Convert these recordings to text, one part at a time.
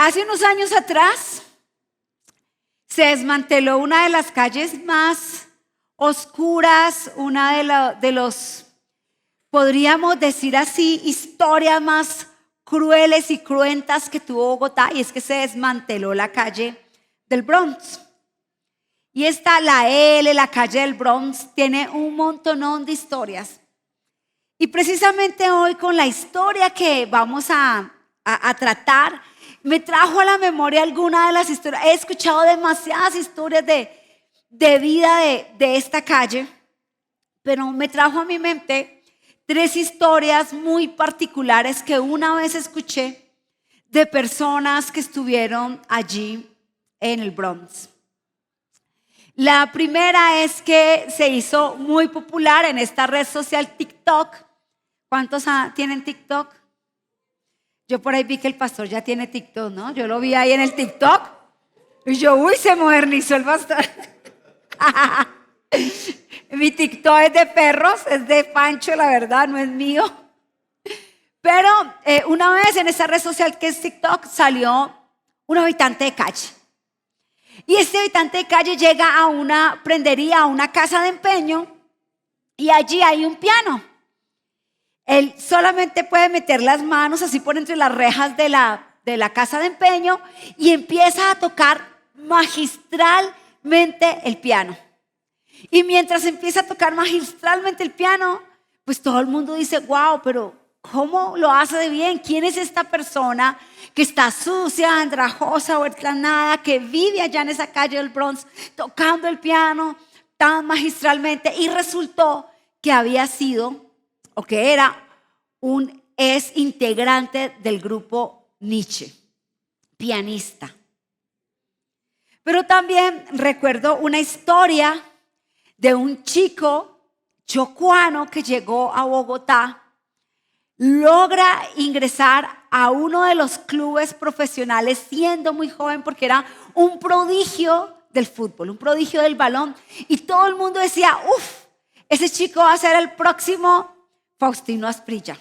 Hace unos años atrás se desmanteló una de las calles más oscuras, una de los, podríamos decir así, historias más crueles y cruentas que tuvo Bogotá, y es que se desmanteló la calle del Bronx. Y esta, la calle del Bronx, tiene un montonón de historias. Y precisamente hoy, con la historia que vamos a tratar, me trajo a la memoria alguna de las historias. He escuchado demasiadas historias de vida de esta calle, pero me trajo a mi mente 3 historias muy particulares que una vez escuché de personas que estuvieron allí en el Bronx. La primera es que se hizo muy popular en esta red social TikTok. ¿Cuántos tienen TikTok? Yo por ahí vi que el pastor ya tiene TikTok, ¿no? Yo lo vi ahí en el TikTok y yo, uy, se modernizó el pastor. Mi TikTok es de perros, es de Pancho, la verdad, no es mío. Pero una vez en esa red social que es TikTok salió un habitante de calle. Y este habitante de calle llega a una prendería, a una casa de empeño, y allí hay un piano. Él solamente puede meter las manos así por entre las rejas de la casa de empeño y empieza a tocar magistralmente el piano. Y mientras empieza a tocar magistralmente el piano, pues todo el mundo dice, wow, pero ¿cómo lo hace de bien? ¿Quién es esta persona que está sucia, andrajosa o nada, que vive allá en esa calle del Bronx tocando el piano tan magistralmente? Y resultó que había sido, o que es integrante del grupo Nietzsche, pianista. Pero también recuerdo una historia de un chico chocuano que llegó a Bogotá, logra ingresar a uno de los clubes profesionales siendo muy joven porque era un prodigio del fútbol, un prodigio del balón, y todo el mundo decía, uff, ese chico va a ser el próximo Faustino Asprilla.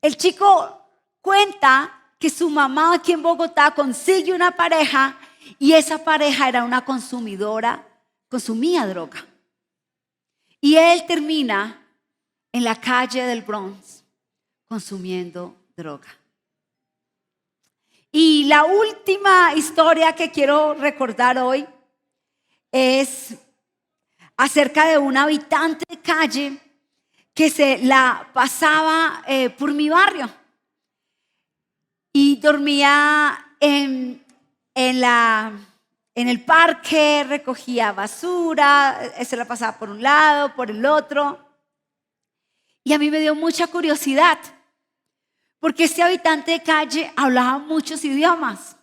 El chico cuenta que su mamá aquí en Bogotá consigue una pareja y esa pareja era una consumidora, consumía droga. Y él termina en la calle del Bronx consumiendo droga. Y la última historia que quiero recordar hoy es acerca de un habitante de calle que se la pasaba por mi barrio y dormía en el parque, recogía basura, se la pasaba por un lado, por el otro. Y a mí me dio mucha curiosidad, porque este habitante de calle hablaba muchos idiomas.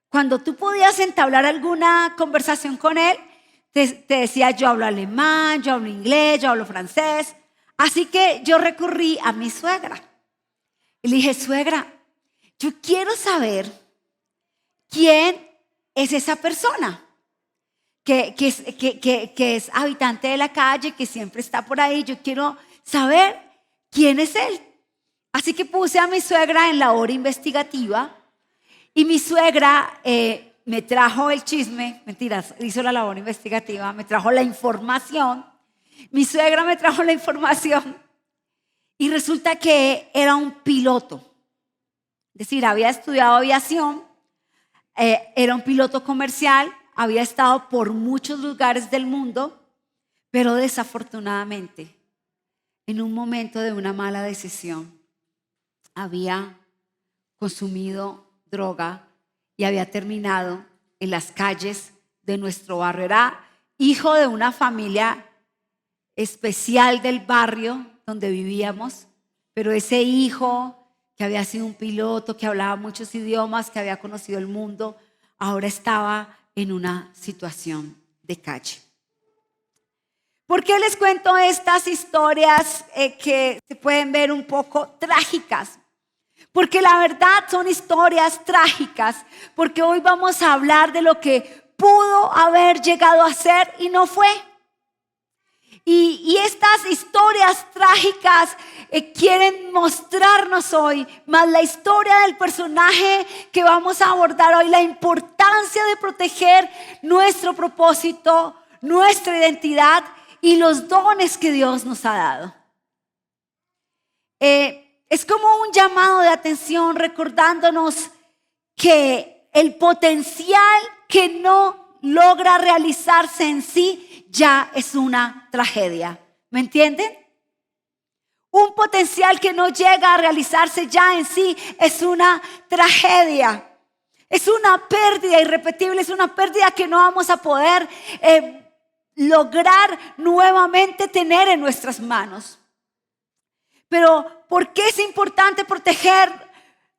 Cuando tú podías entablar alguna conversación con él, te decía, yo hablo alemán, yo hablo inglés, yo hablo francés. Así que yo recurrí a mi suegra. Y le dije, suegra, yo quiero saber quién es esa persona que es habitante de la calle, que siempre está por ahí. Yo quiero saber quién es él. Así que puse a mi suegra en labor investigativa y mi suegra me trajo el chisme, mentiras, hizo la labor investigativa, me trajo la información. Mi suegra me trajo la información y resulta que era un piloto. Es decir, había estudiado aviación, era un piloto comercial, había estado por muchos lugares del mundo, pero desafortunadamente, en un momento de una mala decisión, había consumido droga y había terminado en las calles de nuestro barrio. Era hijo de una familia especial del barrio donde vivíamos, pero ese hijo que había sido un piloto, que hablaba muchos idiomas, que había conocido el mundo, ahora estaba en una situación de calle. ¿Por qué les cuento estas historias que se pueden ver un poco trágicas? Porque la verdad son historias trágicas, porque hoy vamos a hablar de lo que pudo haber llegado a ser y no fue. Y estas historias trágicas quieren mostrarnos hoy, más la historia del personaje que vamos a abordar hoy, la importancia de proteger nuestro propósito, nuestra identidad y los dones que Dios nos ha dado. Es como un llamado de atención recordándonos que el potencial que no logra realizarse en sí ya es una tragedia. ¿Me entienden? Un potencial que no llega a realizarse ya en sí es una tragedia. Es una pérdida irrepetible, es una pérdida que no vamos a poder lograr nuevamente tener en nuestras manos. Pero ¿por qué es importante proteger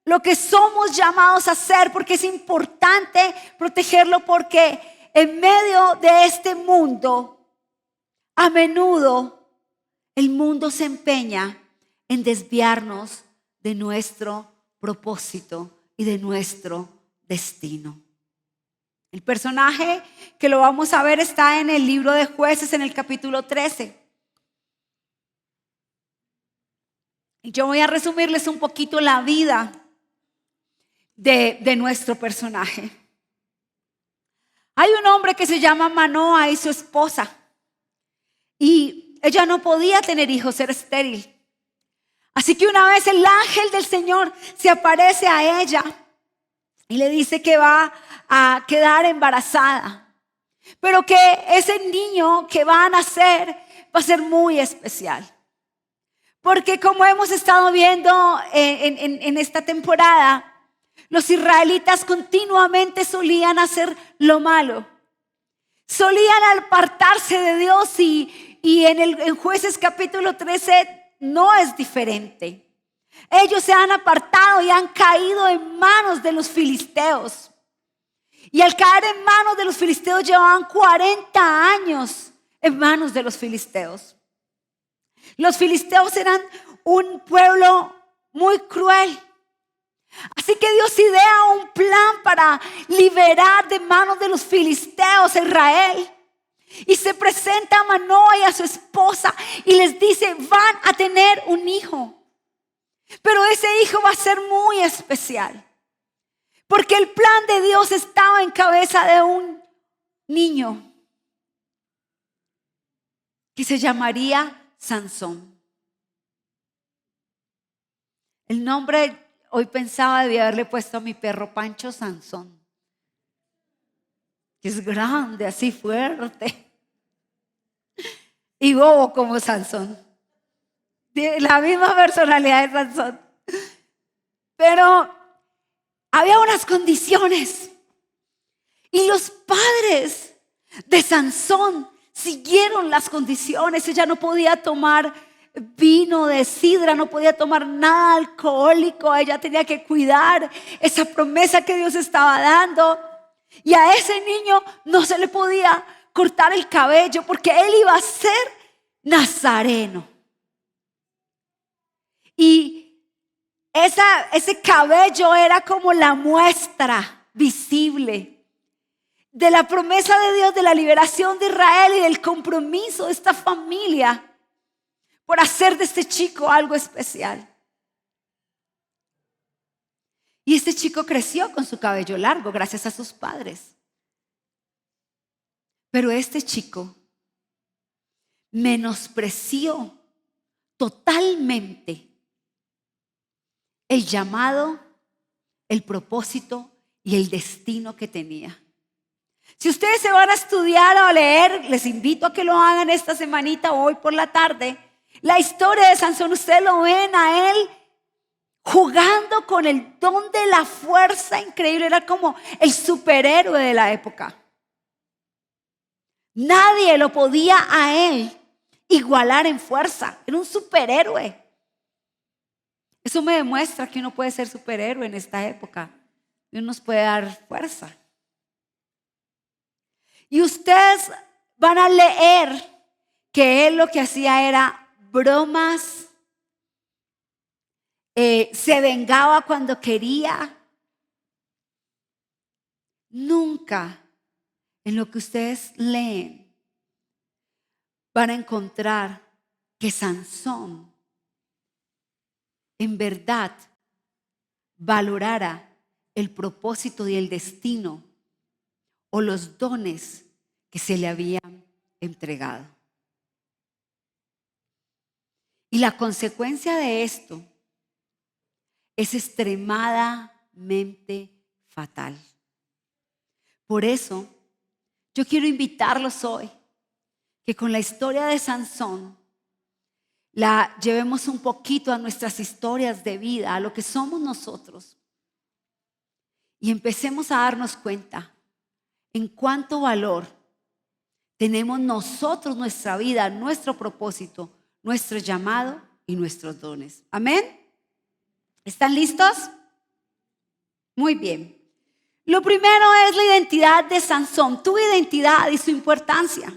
lo que somos llamados a hacer? Porque es importante protegerlo, porque en medio de este mundo, a menudo el mundo se empeña en desviarnos de nuestro propósito y de nuestro destino. El personaje que lo vamos a ver está en el libro de Jueces, en el capítulo 13. Y yo voy a resumirles un poquito la vida de nuestro personaje. Hay un hombre que se llama Manoa y su esposa. Y ella no podía tener hijos, era estéril. Así que una vez el ángel del Señor se aparece a ella y le dice que va a quedar embarazada. Pero que ese niño que va a nacer va a ser muy especial. Porque como hemos estado viendo en esta temporada, los israelitas continuamente solían hacer lo malo. Solían apartarse de Dios y en Jueces capítulo 13 no es diferente. Ellos se han apartado y han caído en manos de los filisteos. Y al caer en manos de los filisteos llevaban 40 años en manos de los filisteos. Los filisteos eran un pueblo muy cruel. Así que Dios idea un plan para liberar de manos de los filisteos a Israel. Y se presenta a Manoa y a su esposa y les dice: van a tener un hijo. Pero ese hijo va a ser muy especial. Porque el plan de Dios estaba en cabeza de un niño que se llamaría Sansón. El nombre, hoy pensaba, debía haberle puesto a mi perro Pancho Sansón, que es grande, así fuerte y bobo como Sansón. Tiene la misma personalidad de Sansón. Pero había unas condiciones y los padres de Sansón siguieron las condiciones. Ella no podía tomar vino de sidra, no podía tomar nada alcohólico. Ella tenía que cuidar esa promesa que Dios estaba dando. Y a ese niño no se le podía cortar el cabello porque él iba a ser nazareno. Y ese cabello era como la muestra visible de la promesa de Dios, de la liberación de Israel y del compromiso de esta familia por hacer de este chico algo especial. Y este chico creció con su cabello largo gracias a sus padres. Pero este chico menospreció totalmente el llamado, el propósito y el destino que tenía. Si ustedes se van a estudiar o a leer, les invito a que lo hagan esta semanita o hoy por la tarde. La historia de Sansón, ustedes lo ven a él jugando con el don de la fuerza increíble. Era como el superhéroe de la época. Nadie lo podía a él igualar en fuerza. Era un superhéroe. Eso me demuestra que uno puede ser superhéroe en esta época y uno nos puede dar fuerza. Y ustedes van a leer que él lo que hacía era bromas, se vengaba cuando quería. Nunca en lo que ustedes leen van a encontrar que Sansón en verdad valorara el propósito y el destino o los dones que se le habían entregado. Y la consecuencia de esto es extremadamente fatal. Por eso, yo quiero invitarlos hoy que con la historia de Sansón la llevemos un poquito a nuestras historias de vida, a lo que somos nosotros, y empecemos a darnos cuenta en cuánto valor tenemos nosotros, nuestra vida, nuestro propósito, nuestro llamado y nuestros dones. Amén. ¿Están listos? Muy bien. Lo primero es la identidad de Sansón, tu identidad y su importancia.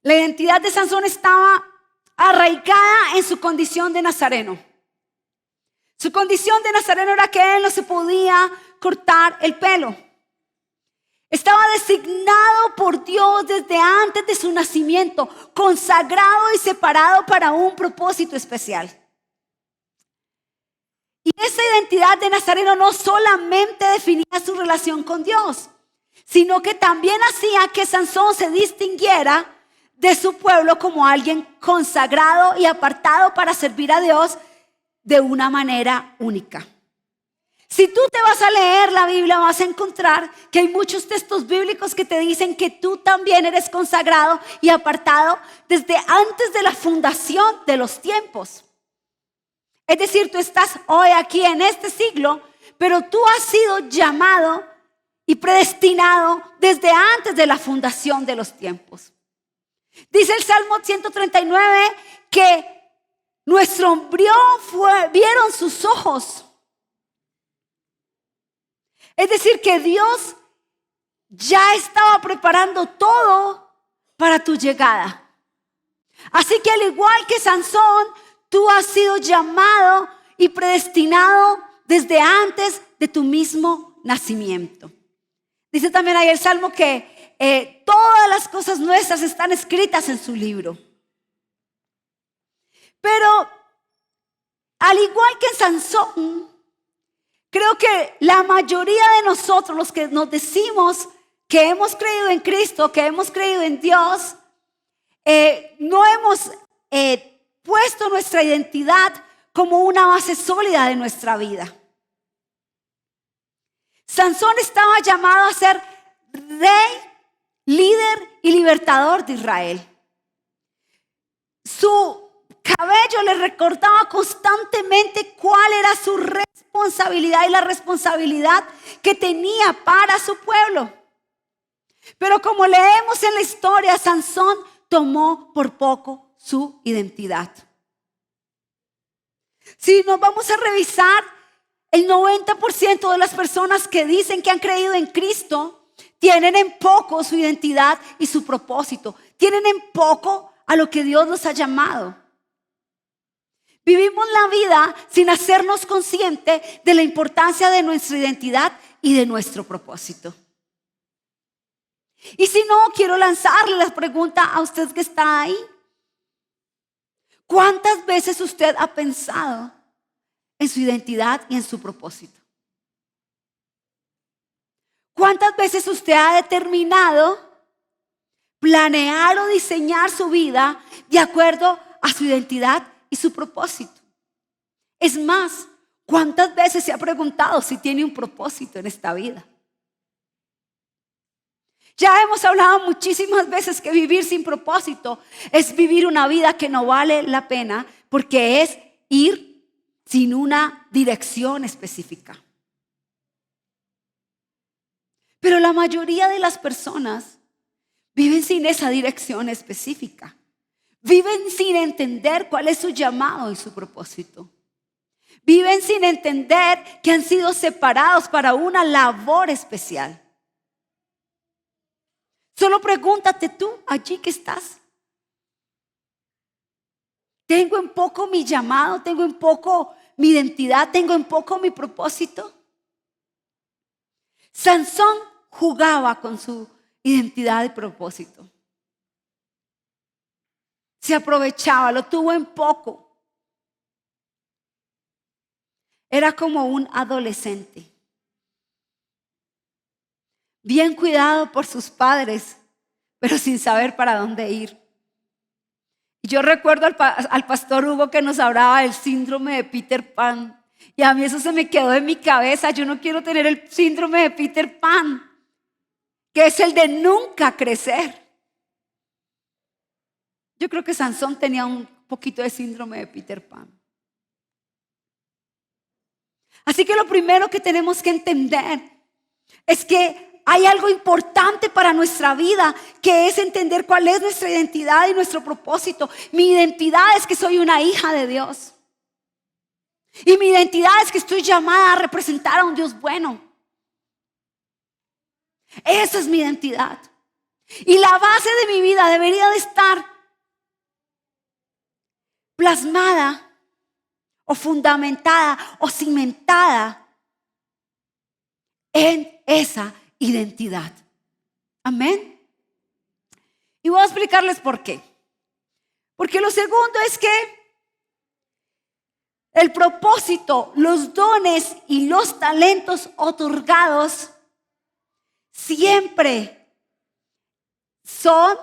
La identidad de Sansón estaba arraigada en su condición de nazareno. Su condición de nazareno era que él no se podía cortar el pelo. Estaba designado por Dios desde antes de su nacimiento, consagrado y separado para un propósito especial. Y esa identidad de nazareno no solamente definía su relación con Dios, sino que también hacía que Sansón se distinguiera de su pueblo como alguien consagrado y apartado para servir a Dios de una manera única. Si tú te vas a leer la Biblia, vas a encontrar que hay muchos textos bíblicos que te dicen que tú también eres consagrado y apartado desde antes de la fundación de los tiempos. Es decir, tú estás hoy aquí en este siglo, pero tú has sido llamado y predestinado desde antes de la fundación de los tiempos. Dice el Salmo 139 que nuestro embrión vieron sus ojos. Es decir, que Dios ya estaba preparando todo para tu llegada. Así que al igual que Sansón, tú has sido llamado y predestinado desde antes de tu mismo nacimiento. Dice también ahí el Salmo que todas las cosas nuestras están escritas en su libro. Pero al igual que Sansón, creo que la mayoría de nosotros, los que nos decimos que hemos creído en Cristo, que hemos creído en Dios, no hemos puesto nuestra identidad como una base sólida de nuestra vida. Sansón estaba llamado a ser rey, líder y libertador de Israel. Su cabello le recordaba constantemente cuál era su responsabilidad y la responsabilidad que tenía para su pueblo. Pero como leemos en la historia, Sansón tomó por poco su identidad. Si nos vamos a revisar, el 90% de las personas que dicen que han creído en Cristo tienen en poco su identidad y su propósito. Tienen en poco a lo que Dios los ha llamado. Vivimos la vida sin hacernos conscientes de la importancia de nuestra identidad y de nuestro propósito. Y si no, quiero lanzarle la pregunta a usted que está ahí. ¿Cuántas veces usted ha pensado en su identidad y en su propósito? ¿Cuántas veces usted ha determinado planear o diseñar su vida de acuerdo a su identidad y su propósito? Es más, ¿cuántas veces se ha preguntado si tiene un propósito en esta vida? Ya hemos hablado muchísimas veces que vivir sin propósito es vivir una vida que no vale la pena, porque es ir sin una dirección específica. Pero la mayoría de las personas viven sin esa dirección específica. Viven sin entender cuál es su llamado y su propósito. Viven sin entender que han sido separados para una labor especial. Solo pregúntate tú, allí que estás. ¿Tengo en poco mi llamado? ¿Tengo en poco mi identidad? ¿Tengo en poco mi propósito? Sansón jugaba con su identidad y propósito. Se aprovechaba, lo tuvo en poco. Era como un adolescente, bien cuidado por sus padres, pero sin saber para dónde ir. Yo recuerdo al pastor Hugo que nos hablaba del síndrome de Peter Pan. Y a mí eso se me quedó en mi cabeza. Yo no quiero tener el síndrome de Peter Pan, que es el de nunca crecer. Yo creo que Sansón tenía un poquito de síndrome de Peter Pan. Así que lo primero que tenemos que entender es que hay algo importante para nuestra vida, que es entender cuál es nuestra identidad y nuestro propósito. Mi identidad es que soy una hija de Dios. Y mi identidad es que estoy llamada a representar a un Dios bueno. Esa es mi identidad. Y la base de mi vida debería de estar plasmada o fundamentada o cimentada en esa identidad. Amén. Y voy a explicarles por qué. Porque lo segundo es que el propósito, los dones y los talentos otorgados siempre son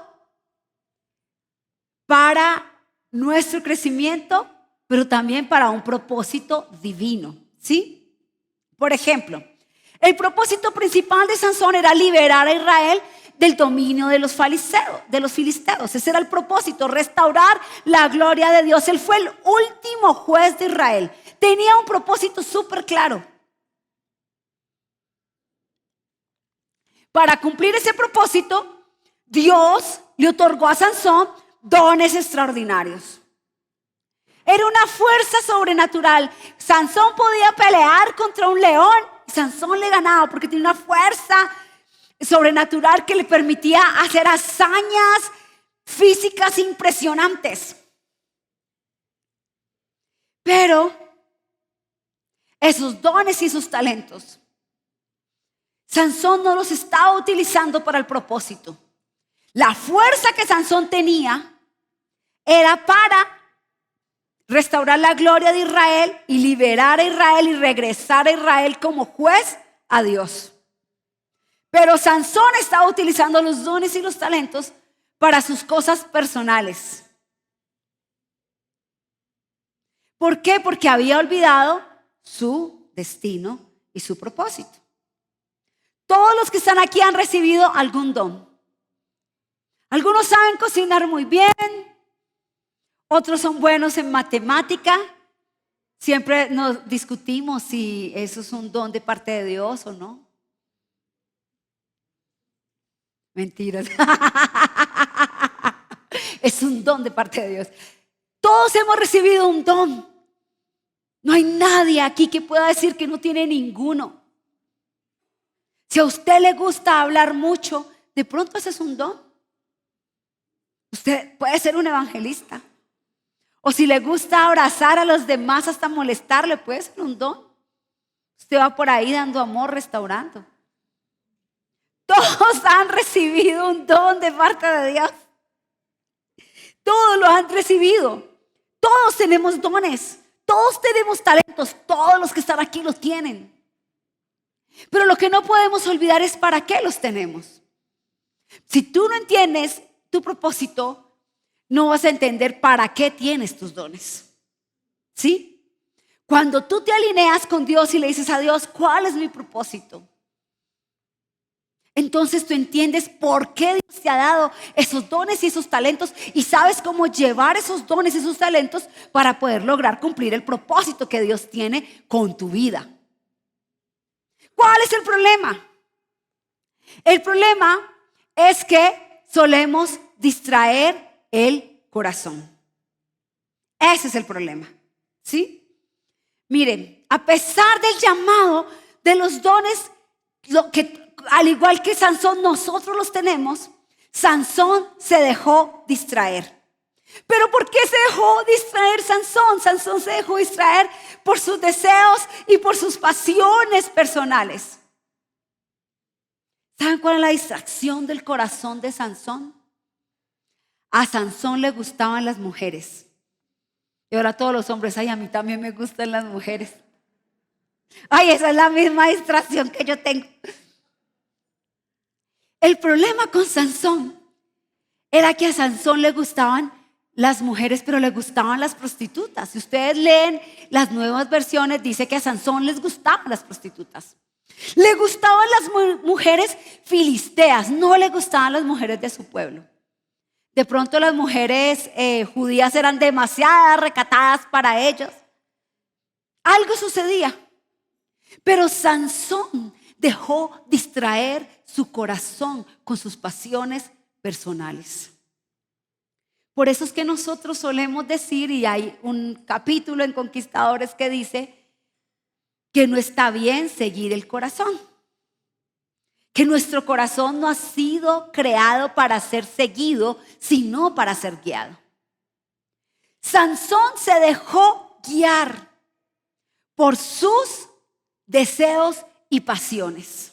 para nuestro crecimiento, pero también para un propósito divino, ¿sí? Por ejemplo, el propósito principal de Sansón era liberar a Israel del dominio de los filisteos. Ese era el propósito, restaurar la gloria de Dios. Él fue el último juez de Israel. Tenía un propósito súper claro. Para cumplir ese propósito, Dios le otorgó a Sansón dones extraordinarios. Era una fuerza sobrenatural. Sansón podía pelear contra un león. Sansón le ganaba porque tenía una fuerza sobrenatural que le permitía hacer hazañas físicas impresionantes. Pero esos dones y esos talentos, Sansón no los estaba utilizando para el propósito. La fuerza que Sansón tenía era para restaurar la gloria de Israel y liberar a Israel y regresar a Israel como juez a Dios. Pero Sansón estaba utilizando los dones y los talentos para sus cosas personales. ¿Por qué? Porque había olvidado su destino y su propósito. Todos los que están aquí han recibido algún don. Algunos saben cocinar muy bien. Otros son buenos en matemática. Siempre nos discutimos si eso es un don de parte de Dios o no. Mentiras. Es un don de parte de Dios. Todos hemos recibido un don. No hay nadie aquí que pueda decir que no tiene ninguno. Si a usted le gusta hablar mucho, de pronto ese es un don. Usted puede ser un evangelista. O si le gusta abrazar a los demás hasta molestarle, puede ser un don. Usted va por ahí dando amor, restaurando. Todos han recibido un don de parte de Dios. Todos lo han recibido. Todos tenemos dones. Todos tenemos talentos. Todos los que están aquí los tienen. Pero lo que no podemos olvidar es para qué los tenemos. Si tú no entiendes tu propósito, no vas a entender para qué tienes tus dones. ¿Sí? Cuando tú te alineas con Dios y le dices a Dios, ¿cuál es mi propósito? Entonces tú entiendes por qué Dios te ha dado esos dones y esos talentos y sabes cómo llevar esos dones y esos talentos para poder lograr cumplir el propósito que Dios tiene con tu vida. ¿Cuál es el problema? El problema es que solemos distraer el corazón. Ese es el problema, ¿sí? Miren, a pesar del llamado de los dones, al igual que Sansón, nosotros los tenemos, Sansón se dejó distraer. ¿Pero por qué se dejó distraer Sansón? Sansón se dejó distraer por sus deseos y por sus pasiones personales. ¿Saben cuál es la distracción del corazón de Sansón? A Sansón le gustaban las mujeres. Y ahora todos los hombres, ay, a mí también me gustan las mujeres. Ay, esa es la misma distracción que yo tengo. El problema con Sansón era que a Sansón le gustaban las mujeres, pero le gustaban las prostitutas. Si ustedes leen las nuevas versiones, dice que a Sansón les gustaban las prostitutas. Le gustaban las mujeres filisteas, no le gustaban las mujeres de su pueblo. De pronto las mujeres judías eran demasiado recatadas para ellos. Algo sucedía. Pero Sansón dejó distraer su corazón con sus pasiones personales. Por eso es que nosotros solemos decir, y hay un capítulo en Conquistadores que dice que no está bien seguir el corazón. Que nuestro corazón no ha sido creado para ser seguido, sino para ser guiado. Sansón se dejó guiar por sus deseos y pasiones.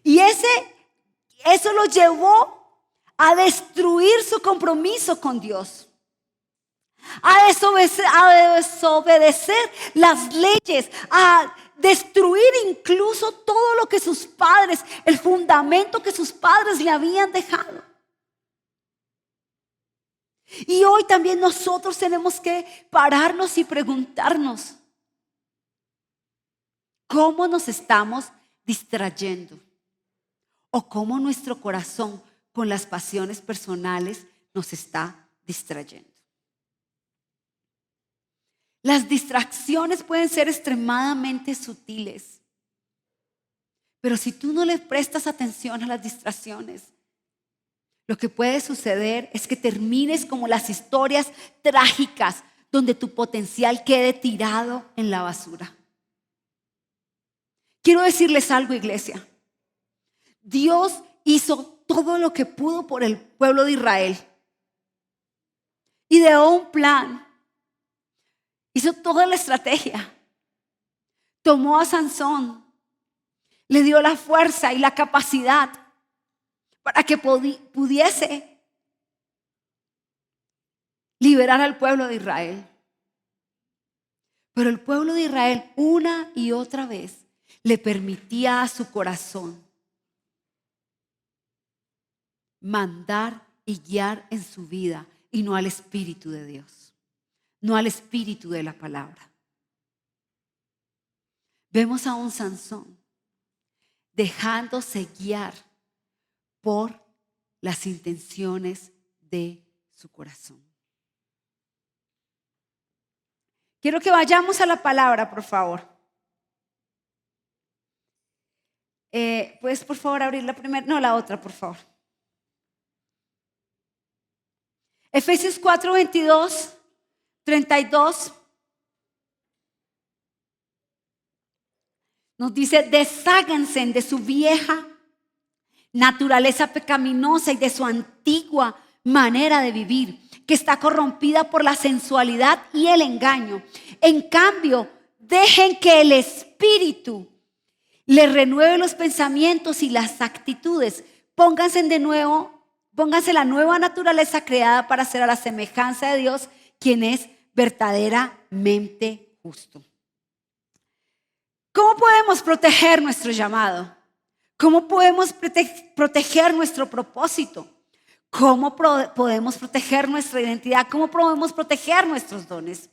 Y eso lo llevó a destruir su compromiso con Dios. A desobedecer las leyes, a destruir incluso todo lo que sus padres, el fundamento que sus padres le habían dejado. Y hoy también nosotros tenemos que pararnos y preguntarnos, ¿cómo nos estamos distrayendo? ¿O cómo nuestro corazón con las pasiones personales nos está distrayendo? Las distracciones pueden ser extremadamente sutiles. Pero si tú no le prestas atención a las distracciones, lo que puede suceder es que termines como las historias trágicas donde tu potencial quede tirado en la basura. Quiero decirles algo, iglesia. Dios hizo todo lo que pudo por el pueblo de Israel. Ideó un plan. Hizo toda la estrategia. Tomó a Sansón. Le dio la fuerza y la capacidad para que pudiese liberar al pueblo de Israel. Pero el pueblo de Israel una y otra vez le permitía a su corazón mandar y guiar en su vida y no al Espíritu de Dios. No al espíritu de la palabra. Vemos a un Sansón dejándose guiar por las intenciones de su corazón. Quiero que vayamos a la palabra, por favor. ¿Puedes, por favor, abrir la primera? No, la otra, por favor. Efesios 4:22. 32 nos dice: desháganse de su vieja naturaleza pecaminosa y de su antigua manera de vivir, que está corrompida por la sensualidad y el engaño. En cambio, dejen que el Espíritu les renueve los pensamientos y las actitudes. Pónganse la nueva naturaleza creada para ser a la semejanza de Dios, quien es verdaderamente justo. ¿Cómo podemos proteger nuestro llamado? ¿Cómo podemos proteger nuestro propósito? ¿Cómo podemos proteger nuestra identidad? ¿Cómo podemos proteger nuestros dones?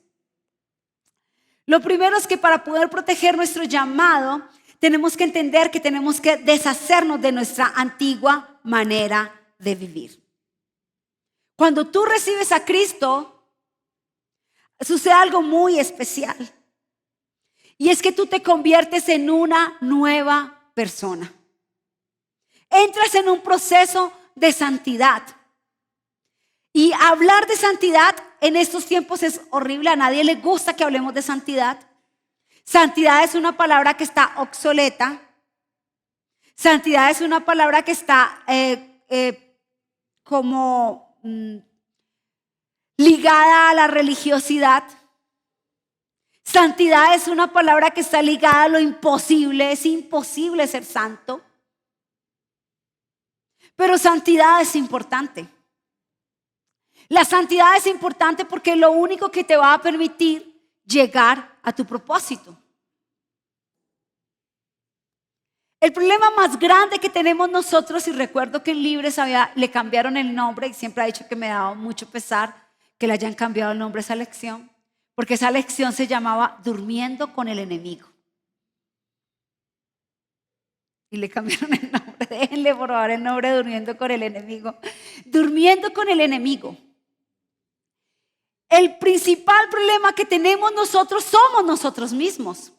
Lo primero es que para poder proteger nuestro llamado, tenemos que entender que tenemos que deshacernos de nuestra antigua manera de vivir. Cuando tú recibes a Cristo, sucede algo muy especial. Y es que tú te conviertes en una nueva persona. Entras en un proceso de santidad. Y hablar de santidad en estos tiempos es horrible. A nadie le gusta que hablemos de santidad. Santidad es una palabra que está obsoleta. Santidad es una palabra que está ligada a la religiosidad. Santidad es una palabra que está ligada a lo imposible. Es imposible ser santo. Pero santidad es importante. La santidad es importante porque es lo único que te va a permitir llegar a tu propósito. El problema más grande que tenemos nosotros, y recuerdo que en Libres le cambiaron el nombre, y siempre ha dicho que me daba mucho pesar que le hayan cambiado el nombre a esa lección, porque esa lección se llamaba Durmiendo con el enemigo. Y le cambiaron el nombre, déjenle por favor el nombre de Durmiendo con el enemigo. Durmiendo con el enemigo. El principal problema que tenemos nosotros somos nosotros mismos.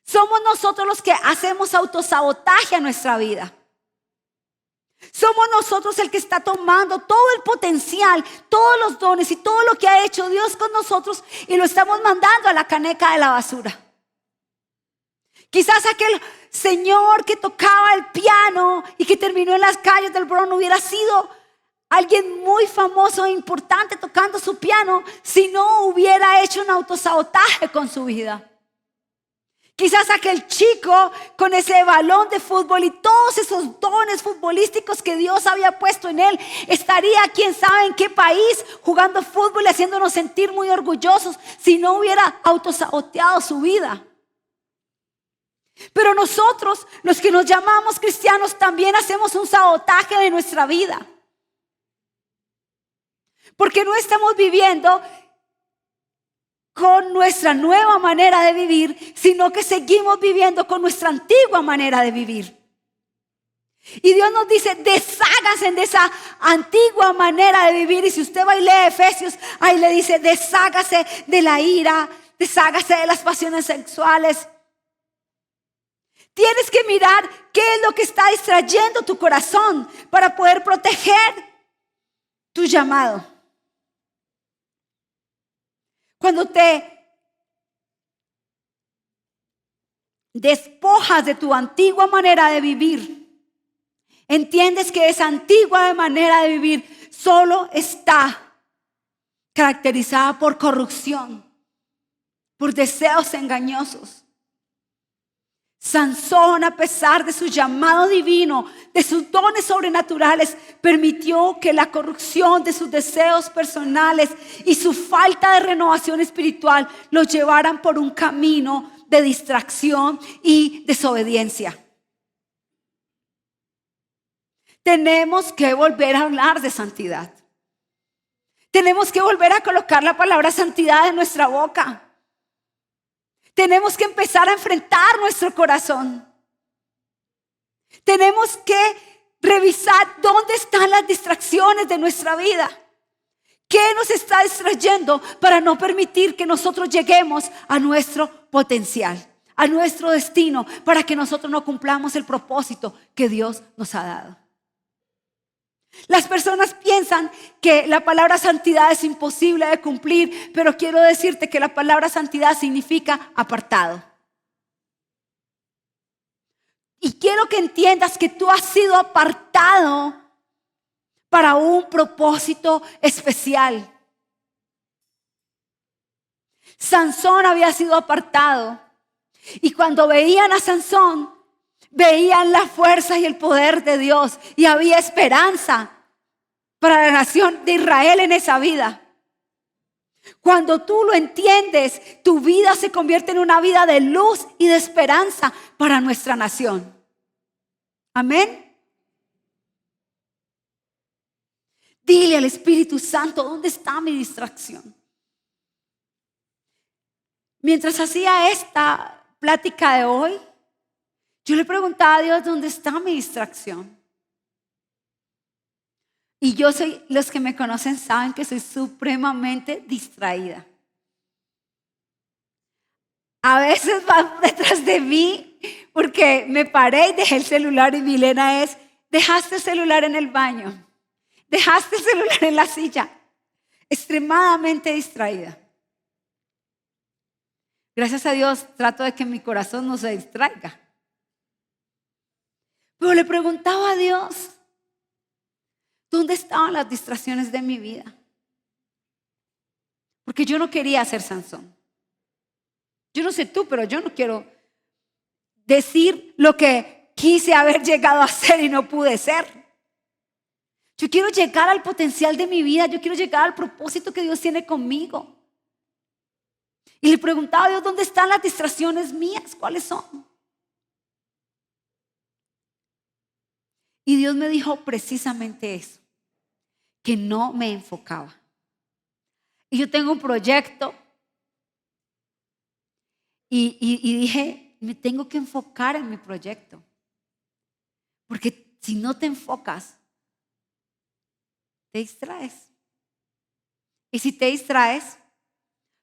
Somos nosotros los que hacemos autosabotaje a nuestra vida. Somos nosotros el que está tomando todo el potencial, todos los dones y todo lo que ha hecho Dios con nosotros y lo estamos mandando a la caneca de la basura. Quizás aquel señor que tocaba el piano y que terminó en las calles del Bronx hubiera sido alguien muy famoso e importante tocando su piano si no hubiera hecho un autosabotaje con su vida. Quizás aquel chico con ese balón de fútbol y todos esos dones futbolísticos que Dios había puesto en él estaría quién sabe en qué país jugando fútbol y haciéndonos sentir muy orgullosos si no hubiera autosaboteado su vida. Pero nosotros, los que nos llamamos cristianos, también hacemos un sabotaje de nuestra vida. Porque no estamos viviendo con nuestra nueva manera de vivir, sino que seguimos viviendo con nuestra antigua manera de vivir. Y Dios nos dice, desháganse de esa antigua manera de vivir. Y si usted va y lee Efesios, ahí le dice, deshágase de la ira, deshágase de las pasiones sexuales. Tienes que mirar qué es lo que está distrayendo tu corazón para poder proteger tu llamado. Cuando te despojas de tu antigua manera de vivir, entiendes que esa antigua manera de vivir solo está caracterizada por corrupción, por deseos engañosos. Sansón, a pesar de su llamado divino, de sus dones sobrenaturales, permitió que la corrupción de sus deseos personales y su falta de renovación espiritual lo llevaran por un camino de distracción y desobediencia. Tenemos que volver a hablar de santidad. Tenemos que volver a colocar la palabra santidad en nuestra boca. Tenemos que empezar a enfrentar nuestro corazón. Tenemos que revisar dónde están las distracciones de nuestra vida. ¿Qué nos está distrayendo para no permitir que nosotros lleguemos a nuestro potencial, a nuestro destino, para que nosotros no cumplamos el propósito que Dios nos ha dado? Las personas piensan que la palabra santidad es imposible de cumplir, pero quiero decirte que la palabra santidad significa apartado. Y quiero que entiendas que tú has sido apartado para un propósito especial. Sansón había sido apartado y cuando veían a Sansón, veían la fuerza y el poder de Dios y había esperanza para la nación de Israel en esa vida. Cuando tú lo entiendes, tu vida se convierte en una vida de luz y de esperanza para nuestra nación. Amén. Dile al Espíritu Santo, ¿dónde está mi distracción? Mientras hacía esta plática de hoy, yo le preguntaba a Dios, ¿dónde está mi distracción? Y los que me conocen saben que soy supremamente distraída. A veces va detrás de mí porque me paré y dejé el celular y Milena dejaste el celular en el baño, dejaste el celular en la silla. Extremadamente distraída. Gracias a Dios trato de que mi corazón no se distraiga. Pero le preguntaba a Dios, ¿dónde estaban las distracciones de mi vida? Porque yo no quería ser Sansón. Yo no sé tú, pero yo no quiero decir lo que quise haber llegado a ser y no pude ser. Yo quiero llegar al potencial de mi vida. Yo quiero llegar al propósito que Dios tiene conmigo. Y le preguntaba a Dios, ¿dónde están las distracciones mías? ¿Cuáles son? Y Dios me dijo precisamente eso, que no me enfocaba. Y yo tengo un proyecto y dije, me tengo que enfocar en mi proyecto. Porque si no te enfocas, te distraes. Y si te distraes,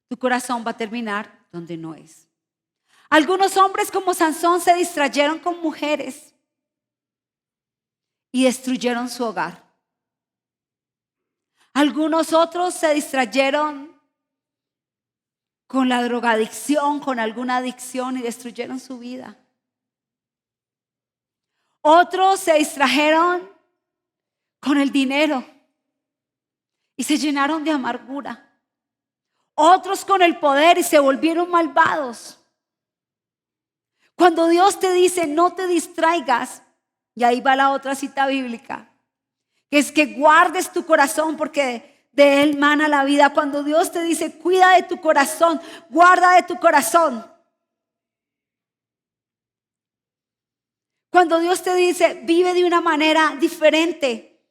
tu corazón va a terminar donde no es. Algunos hombres como Sansón se distrayeron con mujeres y destruyeron su hogar. Algunos otros se distrayeron con la drogadicción, con alguna adicción y destruyeron su vida. Otros se distrajeron con el dinero y se llenaron de amargura. Otros con el poder y se volvieron malvados. Cuando Dios te dice no te distraigas, y ahí va la otra cita bíblica, que es que guardes tu corazón porque de él mana la vida. Cuando Dios te dice cuida de tu corazón, guarda de tu corazón. Cuando Dios te dice vive de una manera diferente,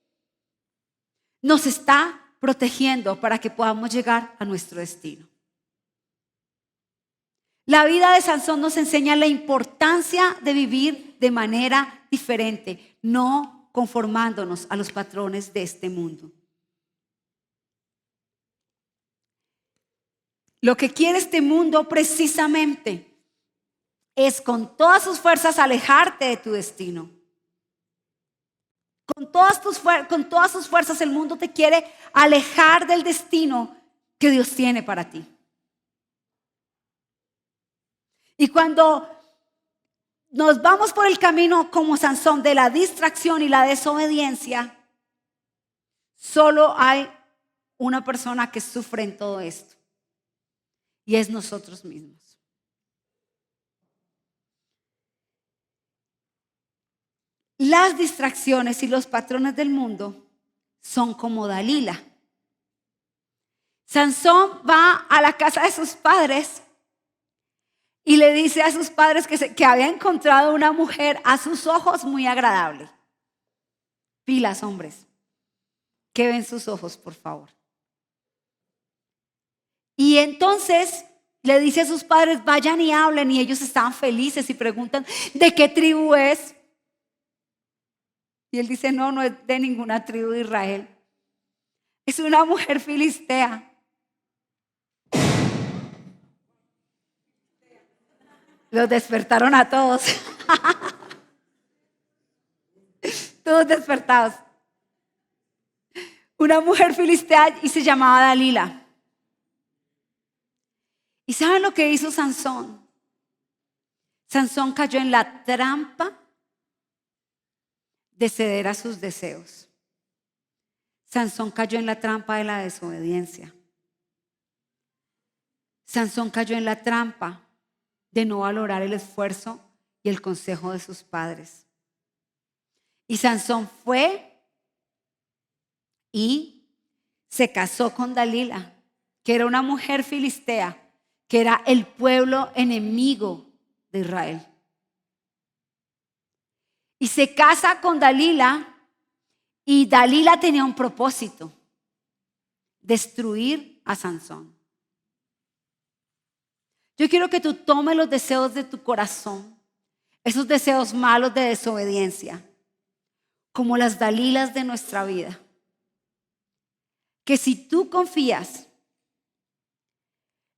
nos está protegiendo para que podamos llegar a nuestro destino. La vida de Sansón nos enseña la importancia de vivir de manera diferente, no conformándonos a los patrones de este mundo. Lo que quiere este mundo precisamente es con todas sus fuerzas alejarte de tu destino. Con todas sus fuerzas el mundo te quiere alejar del destino que Dios tiene para ti. Y cuando nos vamos por el camino como Sansón de la distracción y la desobediencia, solo hay una persona que sufre en todo esto. Y es nosotros mismos. Las distracciones y los patrones del mundo son como Dalila. Sansón va a la casa de sus padres y le dice a sus padres que había encontrado una mujer a sus ojos muy agradable. Pilas, hombres. Que ven sus ojos, por favor. Y entonces le dice a sus padres, vayan y hablen. Y ellos estaban felices y preguntan, ¿de qué tribu es? Y él dice, no es de ninguna tribu de Israel. Es una mujer filistea. Los despertaron a todos. Todos despertados. Una mujer filistea y se llamaba Dalila. ¿Y saben lo que hizo Sansón? Sansón cayó en la trampa de ceder a sus deseos. Sansón cayó en la trampa de la desobediencia. Sansón cayó en la trampa de no valorar el esfuerzo y el consejo de sus padres. Y Sansón fue y se casó con Dalila, que era una mujer filistea, que era el pueblo enemigo de Israel. Y se casa con Dalila y Dalila tenía un propósito: destruir a Sansón. Yo quiero que tú tomes los deseos de tu corazón, esos deseos malos de desobediencia, como las Dalilas de nuestra vida. Que si tú confías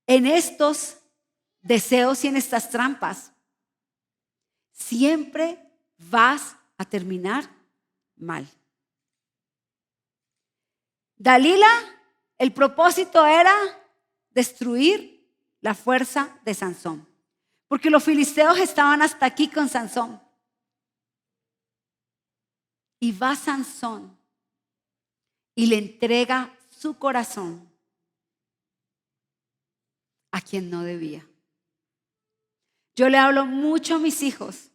en estos deseos y en estas trampas, siempre vas a terminar mal. Dalila, el propósito era destruir la fuerza de Sansón, porque los filisteos estaban hasta aquí con Sansón. Y va Sansón y le entrega su corazón a quien no debía. Yo le hablo mucho a mis hijos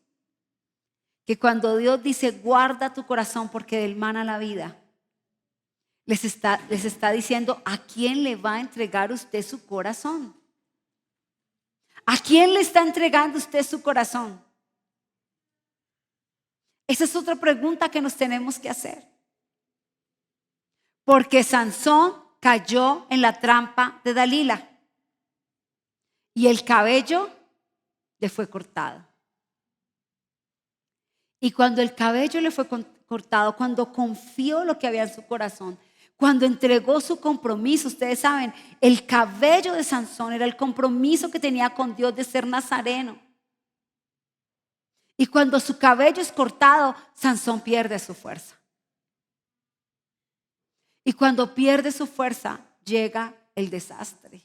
que cuando Dios dice guarda tu corazón porque del mana la vida, les está diciendo a quién le va a entregar usted su corazón. ¿A quién le está entregando usted su corazón? Esa es otra pregunta que nos tenemos que hacer. Porque Sansón cayó en la trampa de Dalila y el cabello le fue cortado. Y cuando el cabello le fue cortado, cuando confió lo que había en su corazón, cuando entregó su compromiso, ustedes saben, el cabello de Sansón era el compromiso que tenía con Dios de ser nazareno. Y cuando su cabello es cortado, Sansón pierde su fuerza. Y cuando pierde su fuerza, llega el desastre.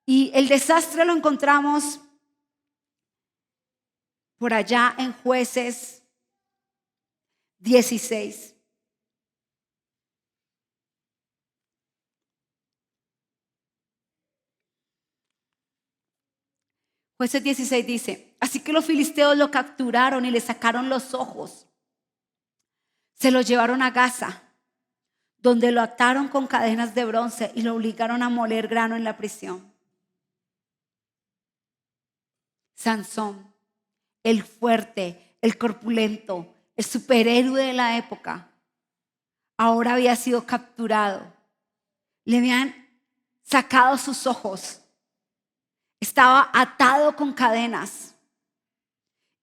Y el desastre lo encontramos por allá en Jueces 16. Jueces 16 dice: así que los filisteos lo capturaron y le sacaron los ojos. Se lo llevaron a Gaza, donde lo ataron con cadenas de bronce y lo obligaron a moler grano en la prisión. Sansón, el fuerte, el corpulento, el superhéroe de la época, ahora había sido capturado. Le habían sacado sus ojos. Estaba atado con cadenas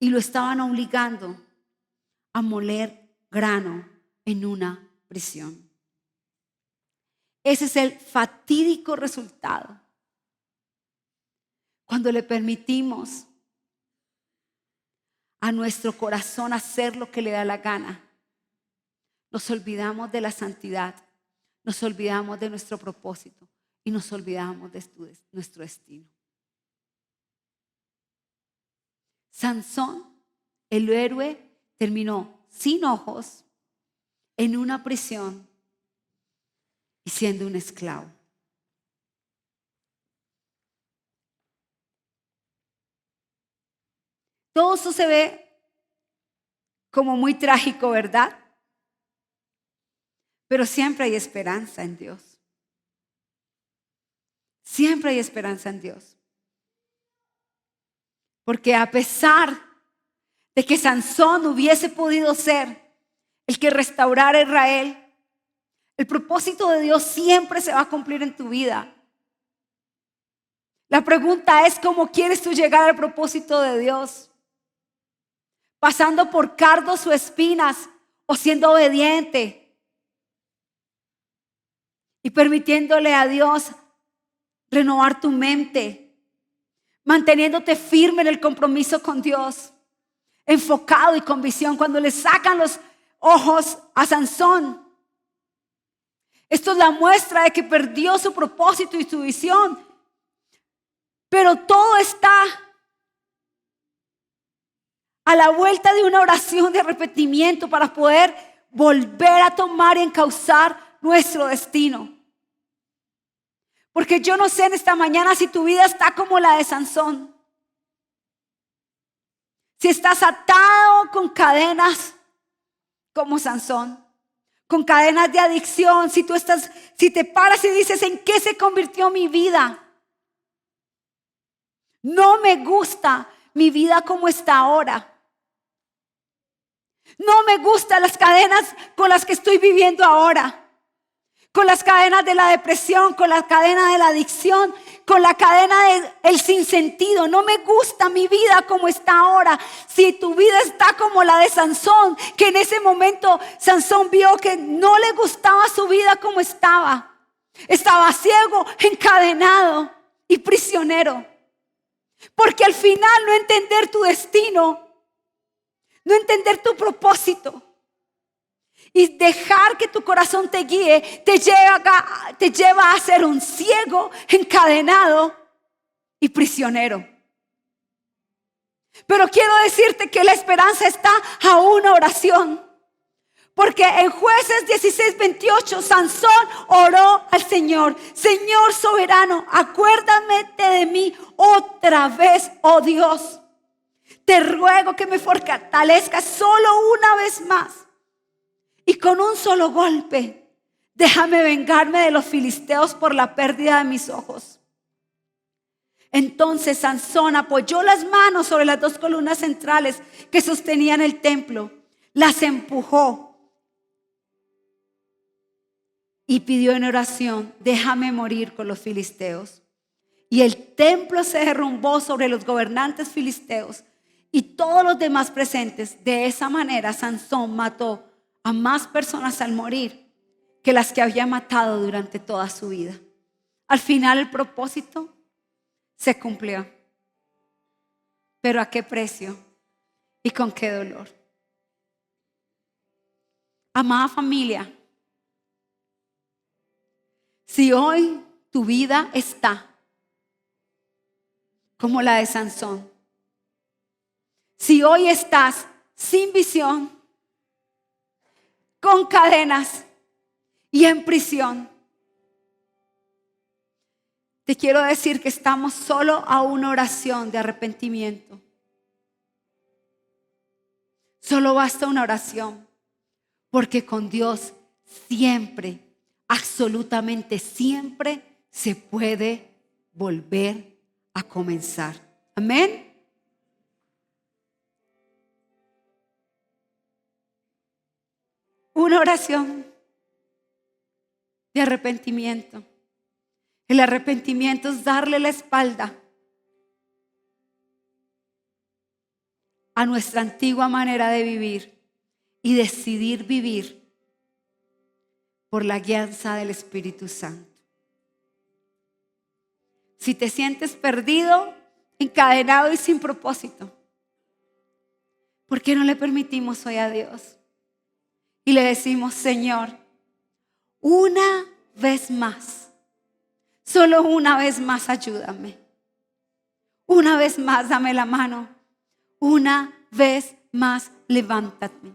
y lo estaban obligando a moler grano en una prisión. Ese es el fatídico resultado cuando le permitimos a nuestro corazón hacer lo que le da la gana. Nos olvidamos de la santidad, nos olvidamos de nuestro propósito y nos olvidamos de nuestro destino. Sansón, el héroe, terminó sin ojos, en una prisión y siendo un esclavo. Todo eso se ve como muy trágico, ¿verdad? Pero siempre hay esperanza en Dios. Siempre hay esperanza en Dios. Porque a pesar de que Sansón hubiese podido ser el que restaurara a Israel, el propósito de Dios siempre se va a cumplir en tu vida. La pregunta es: ¿cómo quieres tú llegar al propósito de Dios? ¿Pasando por cardos o espinas o siendo obediente y permitiéndole a Dios renovar tu mente, manteniéndote firme en el compromiso con Dios, enfocado y con visión? Cuando le sacan los ojos a Sansón, esto es la muestra de que perdió su propósito y su visión. Pero todo está a la vuelta de una oración de arrepentimiento para poder volver a tomar y encauzar nuestro destino. Porque yo no sé en esta mañana si tu vida está como la de Sansón. Si estás atado con cadenas como Sansón, con cadenas de adicción, si te paras y dices: ¿en qué se convirtió mi vida? No me gusta mi vida como está ahora. No me gustan las cadenas con las que estoy viviendo ahora. Con las cadenas de la depresión, con la cadena de la adicción, con la cadena del sinsentido. No me gusta mi vida como está ahora. Si tu vida está como la de Sansón, que en ese momento Sansón vio que no le gustaba su vida como estaba. Estaba ciego, encadenado y prisionero. Porque al final no entender tu destino, no entender tu propósito y dejar que tu corazón te guíe, te lleva a ser un ciego, encadenado y prisionero. Pero quiero decirte que la esperanza está a una oración. Porque en Jueces 16:28 Sansón oró al Señor: Señor soberano, acuérdate de mí otra vez, oh Dios. Te ruego que me fortalezcas solo una vez más. Y con un solo golpe, déjame vengarme de los filisteos por la pérdida de mis ojos. Entonces Sansón apoyó las manos sobre las dos columnas centrales que sostenían el templo. Las empujó y pidió en oración: déjame morir con los filisteos. Y el templo se derrumbó sobre los gobernantes filisteos y todos los demás presentes. De esa manera Sansón mató a más personas al morir que las que había matado durante toda su vida. Al final el propósito se cumplió. ¿Pero a qué precio? ¿Y con qué dolor? Amada familia, si hoy tu vida está como la de Sansón, si hoy estás sin visión, con cadenas y en prisión, te quiero decir que estamos solo a una oración de arrepentimiento. Solo basta una oración, porque con Dios siempre, absolutamente siempre, se puede volver a comenzar. Amén. Una oración de arrepentimiento. El arrepentimiento es darle la espalda a nuestra antigua manera de vivir y decidir vivir por la guianza del Espíritu Santo. Si te sientes perdido, encadenado y sin propósito, ¿por qué no le permitimos hoy a Dios? Y le decimos: Señor, una vez más, solo una vez más ayúdame. Una vez más dame la mano. Una vez más levántate.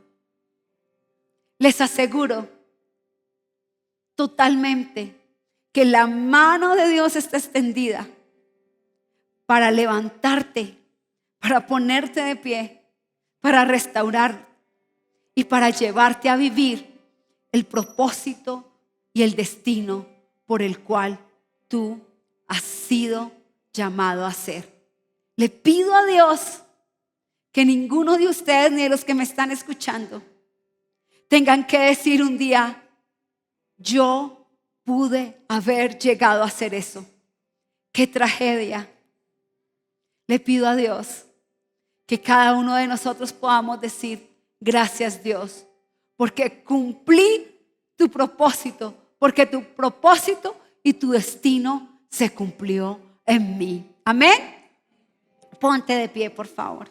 Les aseguro totalmente que la mano de Dios está extendida para levantarte, para ponerte de pie, para restaurar y para llevarte a vivir el propósito y el destino por el cual tú has sido llamado a ser. Le pido a Dios que ninguno de ustedes, ni de los que me están escuchando, tengan que decir un día: yo pude haber llegado a hacer eso. ¡Qué tragedia! Le pido a Dios que cada uno de nosotros podamos decir: gracias, Dios, porque cumplí tu propósito, porque tu propósito y tu destino se cumplió en mí. Amén. Ponte de pie, por favor.